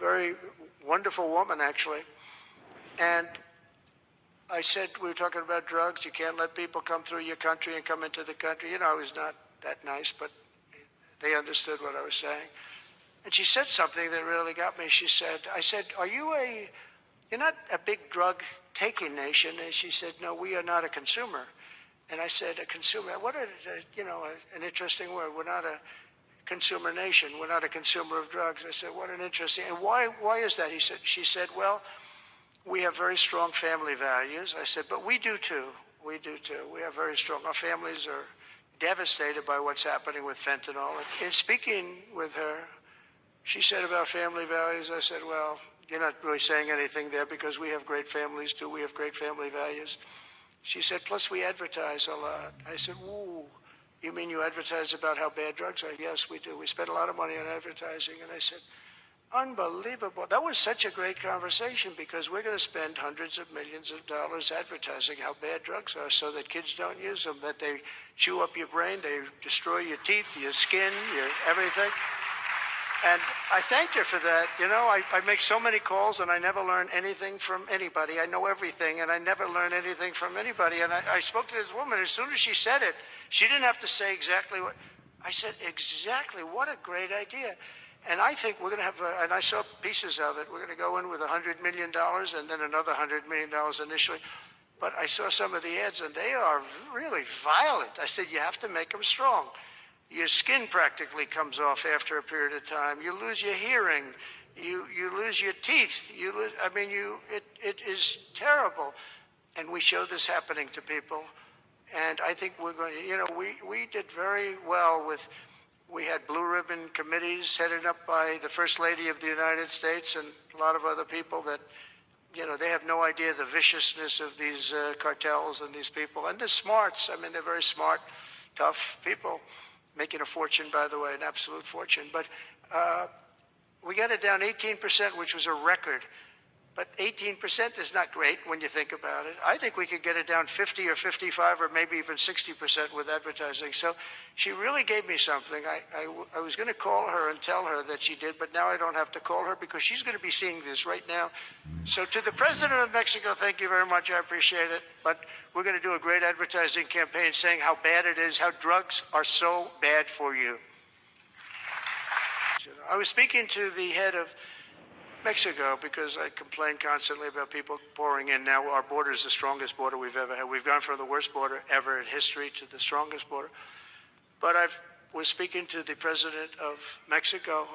very wonderful woman, actually. And I said, we were talking about drugs. You can't let people come through your country and come into the country. You know, I was not that nice, but they understood what I was saying. And she said something that really got me. She said, I said, you're not a big drug taking nation. And she said, no, we are not a consumer. And I said, a consumer, what a, an interesting word. We're not a consumer nation. We're not a consumer of drugs. I said, what an interesting, and why is that? She said, well, we have very strong family values. I said, but we do too. We do too. We have very strong, our families are devastated by what's happening with fentanyl. In speaking with her, she said about family values, I said, well, you're not really saying anything there because we have great families too. We have great family values. She said, plus we advertise a lot. I said, ooh, you mean you advertise about how bad drugs are? Yes, we do. We spend a lot of money on advertising. And I said, unbelievable. That was such a great conversation because we're going to spend hundreds of millions of dollars advertising how bad drugs are so that kids don't use them, that they chew up your brain, they destroy your teeth, your skin, your everything. And I thanked her for that. You know, I make so many calls and I never learn anything from anybody. I know everything and I never learn anything from anybody. And I spoke to this woman. As soon as she said it, she didn't have to say exactly what. I said, exactly. What a great idea. And I think we're going to have, and I saw pieces of it, we're going to go in with $100 million and then another $100 million initially. But I saw some of the ads and they are really violent. I said, you have to make them strong. Your skin practically comes off after a period of time. You lose your hearing. You lose your teeth. It is terrible. And we show this happening to people. And I think we're going to, we did very well with, we had blue ribbon committees headed up by the First Lady of the United States and a lot of other people that, they have no idea the viciousness of these cartels and these people. And they're smarts. I mean, they're very smart, tough people. Making a fortune, by the way, an absolute fortune. But we got it down 18%, which was a record. But 18% is not great when you think about it. I think we could get it down 50 or 55 or maybe even 60% with advertising. So she really gave me something. I was going to call her and tell her that she did, but now I don't have to call her because she's going to be seeing this right now. So to the President of Mexico, thank you very much. I appreciate it. But we're going to do a great advertising campaign saying how bad it is, how drugs are so bad for you. I was speaking to the head of Mexico because I complain constantly about people pouring in. Now our border is the strongest border we've ever had. We've gone from the worst border ever in history to the strongest border. But I was speaking to the President of Mexico.